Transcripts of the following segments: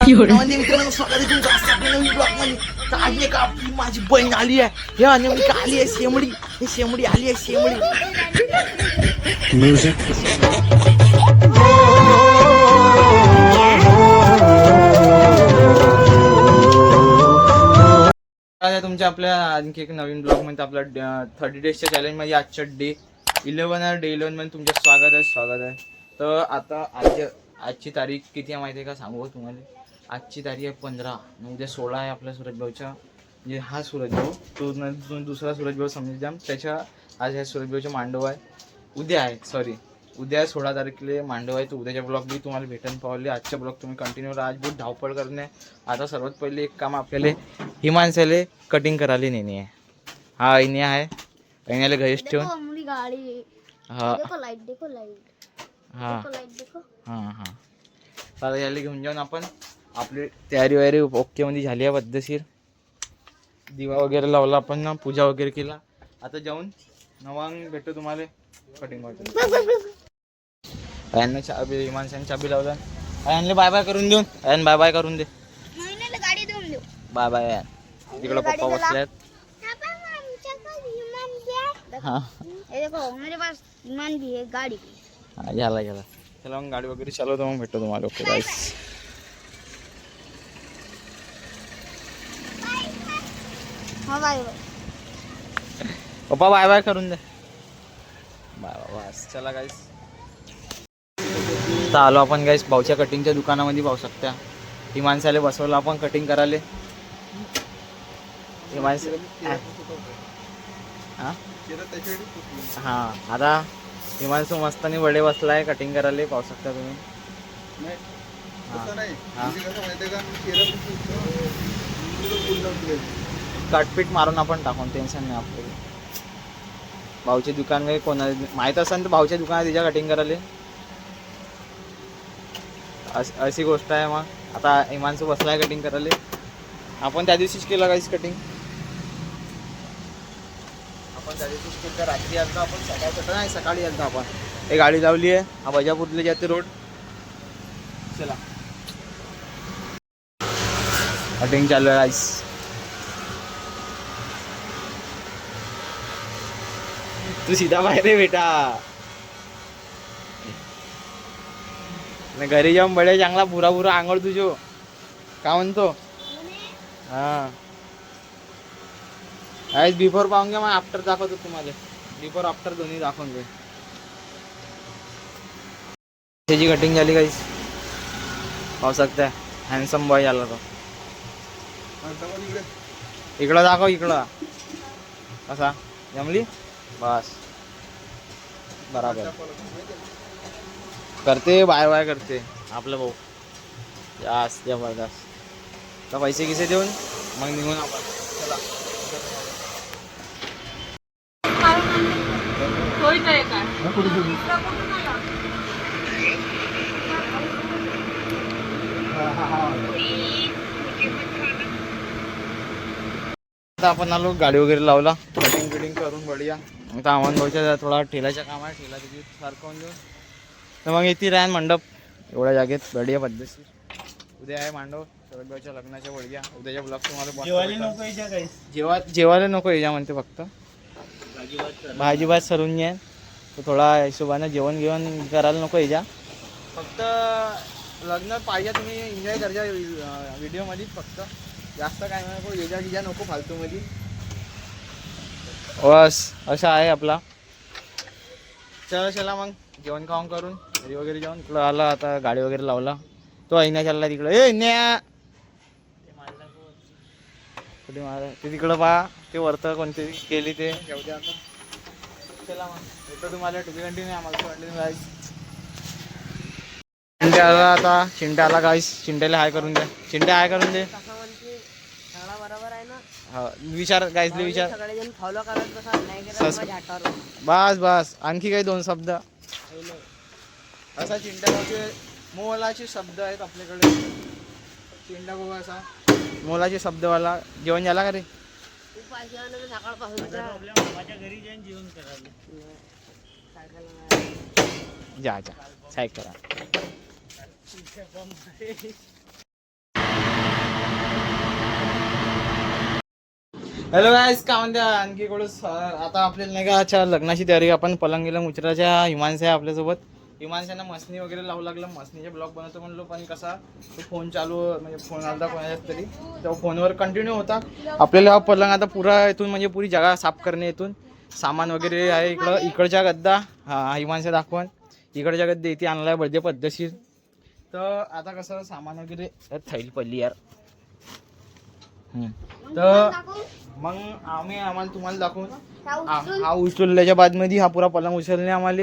मित्रांनो स्वागत आहे तुमचं आजच्या आपल्या नवीन ब्लॉग मध्ये. तर आज नाही का आपली माझी बहीण आली आहे. हे नेमकी आली आहे शेमडी. हे शेमडी आली आहे शेमडी. म्युझिक तुमच्या आपल्या आणखी एक नवीन ब्लॉग मध्ये आपल्या 30 डेजच्या चॅलेंज मध्ये आजच्या डे 11 आहे. डे 11 मध्ये तुमचं स्वागत आहे. तर आता आजची तारीख किती आहे माहिती आहे का, सांगू तुम्हाला. आजची तारीख आहे 15. उद्या 16 आहे आपल्या सूरज भाऊच्या. म्हणजे हा सूरज भाऊ तो दुसरा सूरज भाऊ समजा त्याच्या. आज ह्या सूरज भाऊचा मांडव आहे. उद्या आहे उद्या 16 तारखेला मांडव आहे. तर उद्याच्या ब्लॉग बी तुम्हाला भेटून पावले. आजच्या ब्लॉग तुम्ही कंटिन्यू राहा. आज बहुत धावपळ करणे. आता सर्वात पहिले एक काम आपल्याला ही माणसाले कटिंग करायला नेणे आहे. हा ऐनिया आहे. ऐनियाला घरीच ठेवून हा हां हां तर याला घेऊन जाऊन आपण आपली तयारी वगैरे ओके मध्ये झाली आहे पद्धतशीर. दिवा वगैरे लावला आपण ना, पूजा वगैरे केला. आता जाऊन नवांग भेटतो तुम्हाला कटिंग यांना चाबी माणसाने चाबी लावला. यांना बाय बाय करून देऊन यान बाय बाय करून दे. बाय बाय यान. तिकडे पप्पा बसल्यात. हा झाला चला मग गाडी वगैरे चालवतो, मग भेटतो तुम्हाला. ओके गाईस. पप्पा बाय बाय करून दे. Bye bye. चला गाईस. तर आलो आपण गाईस भाऊच्या कटिंगच्या दुकानामध्ये. पाहू शकता ही माणसाला बसवलं आपण कटिंग करायला. ही माणसं हां आता ही माणसं मस्तानी वडे बसलाय कटिंग करायला. पाहू शकता तुम्ही. कटपीट मारून आपण टाकून टेन्शन नाही आपल्याला. भाऊचे दुकान काही कोणाला माहीत असेल तर भाऊच्या दुकानात तिच्या कटिंग करायला. अशी गोष्ट आहे. मग आता ही माणसं बसलाय कटिंग करायला. आपण त्या दिवशीच केलं काहीच कटिंग. आपण त्या दिवशीच केलं. रात्री आलतो आपण, सकाळी आलतो आपण. एक गाडी लावली आहे. हा बजापूरला जाते रोड. चला कटिंग चालू आहे गाईस. तू सीधा बाहेर आहे बेटा. घरी जाऊन बडे चांगला बुरा आंघोळ तुझो का म्हणतो. हा आज बिफोर पाहून घ्या, मग आफ्टर दाखवतो तुम्हाला. बिफोर आफ्टर दोन्ही दाखवून घे. त्याची कटिंग झाली गाईस. पाहू शकता हँडसम बॉय झाला तो. इकडं दाखव. इकडं कसा जमली. बस बराबर करते. बाय बाय करते आपलं भाऊ. जास्त जबरदस्त. तर पैसे किसे देऊन मग निघून आपण. चला आता आपण आलो. गाडी वगैरे लावला. कटिंग करून बढिया. आता आव्हान भाऊच्या थोडा ठेलाच्या काम आहे. ठेला तिथे सारखं देऊन तर मग येते राहन मंडप एवढ्या जागेत बढिया पद्धतशीर. उद्या आहे मांडव सूरज भाऊच्या लग्नाच्या बढिया. उद्याच्या ब्लॉग तुम्हाला जेवायला नको याच्या म्हणते. फक्त भाजी भात सरून घ्या. तर थोडा हिशोबानं जेवण करायला नको याच्या. फक्त लग्न पाहिजे तुम्ही एन्जॉय करजा व्हिडिओमध्ये. फक्त जास्त काय नको येजा नको फालतूमध्ये. बस असा आहे आपला. चला मग जेवण खाऊन करून घरी वगैरे जाऊन इकडं आला. आता गाडी वगैरे लावला. तो ऐन्या चालला तिकडं. ऐन्या कुठे मारा ते तिकडं पहा. ते वरतं कोणती केली ते जाऊ द्या आता. चला मग येतो तुम्हाला. टुबी कंटिन्यू आम्हाला कंटिन्यू गाईस. चिंट्या आला. आता चिंट्या आला गाईस. चिंट्याला हाय करून दे. चिंट्या हाय करून दे. हा विचार गाईसले विचार. बस आणखी काही 2 शब्द. असा चिंट्या भाऊचे मोलाचे शब्द आहेत आपल्याकडे. चिंट्या भाऊ असा मोलाचे शब्दवाला. जेवण झाला का रे. जा सायकल करा. हॅलो गाईस, का म्हणते आणखी कोणच आता आपल्याला नाही का अच्छा लग्नाची तयारी. आपण पलंगीला मुचराच्या हिमांश आहे आपल्यासोबत. हिमांशानं मसनी वगैरे लावू लागलं, मसनीचे ब्लॉग बनवतो म्हणलो, पण कसा तो फोन चालू म्हणजे फोन आलता कोणाच्याच तरी, तो फोनवर कंटिन्यू होता. आपल्याला हा पलंग आता पुरा इथून म्हणजे पुरी जागा साफ करणे, इथून सामान वगैरे आहे. इकडच्या गद्दा हा हिमांशा दाखवून इकडच्या गद्दे इथे आणलाय बर्थडे पद्धतशीर. तर आता कसं सामान वगैरे थैल पडली यार. तर मग आम्हाला तुम्हाला दाखवून हा उचलल्याच्या बादमध्ये हा पुरा पलंग उचलणे. आम्हाला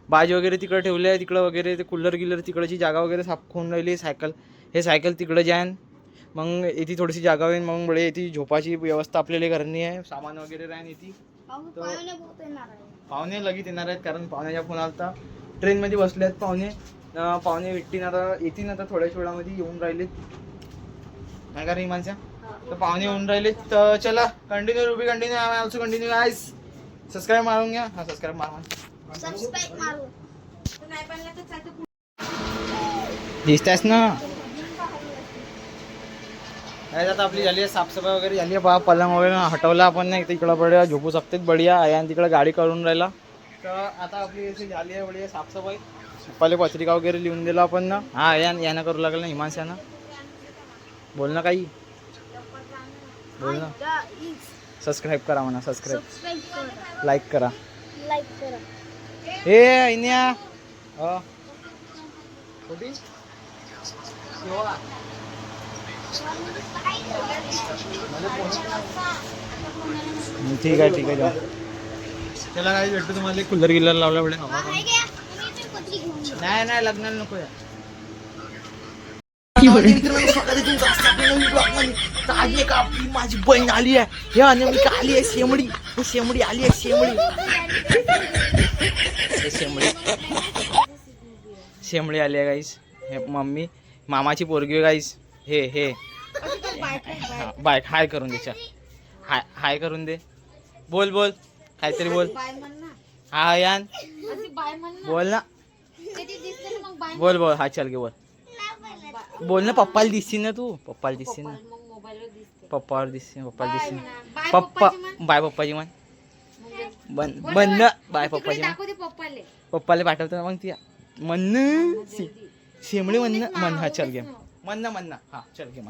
बाज वगैरे तिकडे ठेवले आहे, तिकडं वगैरे ते कूलर गिलर तिकडची जागा वगैरे साफ करून राहिली. सायकल तिकडं जाईन, मग इथे थोडीशी जागा होईल. मग बळे इथे झोपाची व्यवस्था आपल्याला करणी आहे. सामान वगैरे राहीन इथे. पाहुणे लगेच येणार आहेत, कारण पाहुण्याच्या फोन आलता. ट्रेनमध्ये बसले आहेत पाहुणे भेटतील आता, येतील आता थोड्याच वेळामध्ये येऊन राहिलेत नाही का रे माणसा. तर पाहुणे येऊन राहिले. तर चला continue Ruby continue also continue guys. Subscribe मारून घ्या. हा सबस्क्राईब मारून दिसतायस ना. आता आपली झाली आहे साफसफाई वगैरे झाली आहे. पहा पलंग वगैरे हटवला आपण, नाही तिकडं बढिया झोपू शकते बढिया आहे. आणि तिकडं गाडी करून राहिला. तर आता आपली अशी झाली आहे बढिया साफसफाई. पहिले पत्रिका वगैरे लिहून दिला आपण ना. हा यानं करू लागलं ना हिमांशानं. बोल ना काही, बोल ना. सबस्क्राईब करा म्हणा, सबस्क्राईब लाईक करा. ए इन्या ठीक आहे ठीक आहे जाऊ. त्याला काही भेटतो तुम्हाला कूलर गिलर लावला पडे. नाही लग्नाला नको या. आपली माझी बहीण आली आहे. हे अनामिका आली आहे. शेमडी आली आहे. शेमडी आली आहे गाईस. हे मम्मी मामाची पोरगी आहे गाईस. हे बाय हाय करून दे. हाय करून दे. बोल काहीतरी बोल. हा यान बोल ना. बोल हा चल गे बोल ना. पप्पाला दिसशील ना तू. पप्पावर दिसशील. पप्पा बाय पप्पाजी म्हण. बन बाय पप्पाजी म्हण. पप्पाला पाठवतो मग ती म्हण शेमडी म्हण हा चल गे म्हण हा चल गे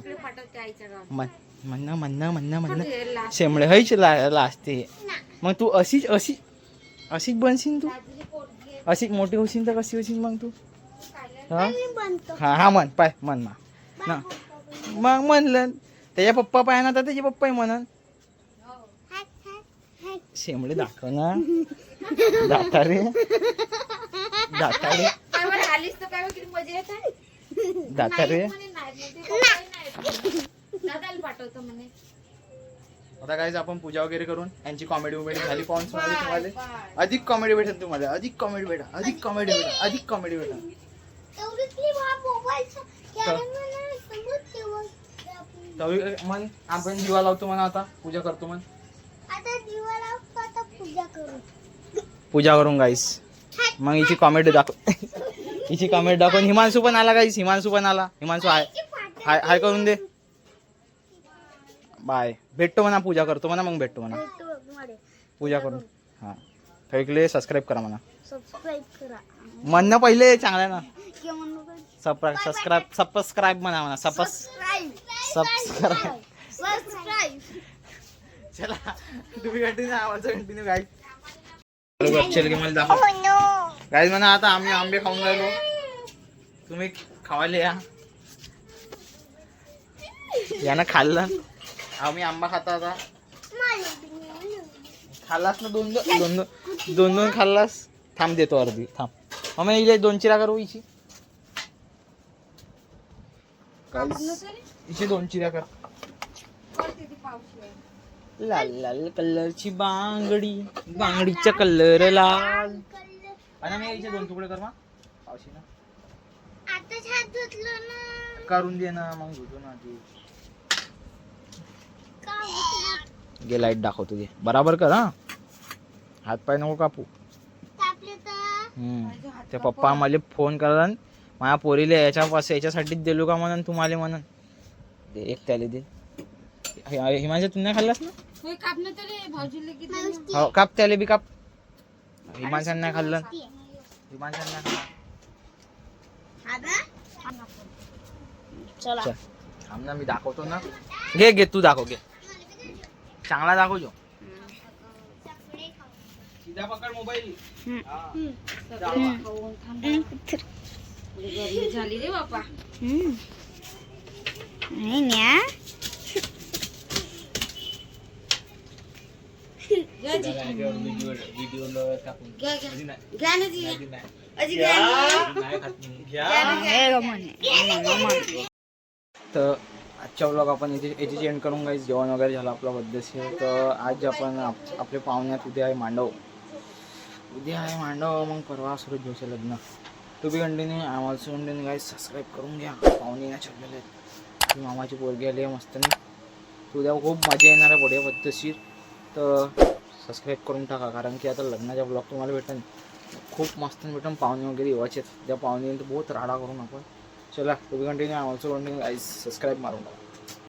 म्हण शेमडे हईच लाजते. मग तू अशीच बनशील. तू अशी मोठी होशील तर कशी होशील मग तू. हा म्हण पाय म्हण ना. मग म्हणलं त्याच्या पप्पा पाय ना, तर त्याचे पप्पाही म्हणन. शेमडे दाखव ना. दातारे आता काय आपण पूजा वगैरे करून यांची कॉमेडी वगैरे झाली. पाहून तुम्हाला अधिक कॉमेडी भेटेल. तुम्हाला अधिक कॉमेडी भेटा. मन आपण दिवा लावतो म्हणा. आता पूजा करतो म्हण. पूजा करून गाईस. मग हिची कॉमेडी दाखव. हिमांशू पण आला गाईस. हिमांशू हाय करून दे. बाय भेटतो म्हणा. पूजा करतो म्हणा. मग भेटतो म्हणा. पूजा करून हा ऐकले. सबस्क्राईब करा म्हणा. म्हणणं पहिले चांगलं ना. सबस्क्राईब म्हणा. सबस्क्राईब चला तुम्ही कंटिन्यू गाईस. मला दाखव गाईस म्हणा. आता आम्ही आंबे खाऊन राहिलो. तुम्ही खावायला यानं खाल्लं. आम्ही आंबा खाता. आता खाल्लास ना. दोन खाल्लास. थांब देतो अर्धी. थांब मग इले 2 चिरा करू. इथे 2 चिरा कर. लाल कलरची बांगडीचा कलर लाल. आणि मी इथे 2 तुकडे कर. मग पावशी ना करून दे ना. मग धुतो ना. गे लाईट दाखवतो. घे बराबर कर. हा हात पाय नको कापू. त्या पप्पा मला फोन करा. माझ्या पोरीला याच्यासाठीच दिलो का म्हणून तुम्हाला म्हणून. एक त्याला दे. हिमांशा तू नाही खाल्लास ना. हो काप त्याले बी काप. हिमांशन नाही खाल्लं. हिमांशन नाही खाल्लं. चला थांब ना मी दाखवतो ना. घे घे तू दाखव घे. चांगला दाखव जो. सीधा पकड मोबाईल. झाली रे बापा. नाही न्या तर आजच्या व्लॉग आपण याची एंड करून काही जेवण वगैरे झालं आपला पद्धतशीर. तर आज आपण आपले पाहुण्यात उद्या आहे मांडव. मग परवा सुरत जोशी लग्न. टू बी कंटिन्यू आम्हाला कंटिन्यू काही सबस्क्राईब करून घ्या. पाहुणे ना ठेवलेले आहेत. ती मामाची पोरगी आली आहे मस्त नाही. तर उद्या खूप मजा येणार आहे बढिया पद्धतशीर. तर सबस्क्राईब करून टाका कारण की आता लग्नाचा ब्लॉग तुम्हाला भेटेल खूप मस्त भेटेल. पाहुणे वगैरे येवायचे आहेत. त्या पाहुणे बहुत राडा करून आपण. चला टू बी कंटिन्यू आम्हाला कंटिन्यू गाईज सबस्क्राईब मारून टाका.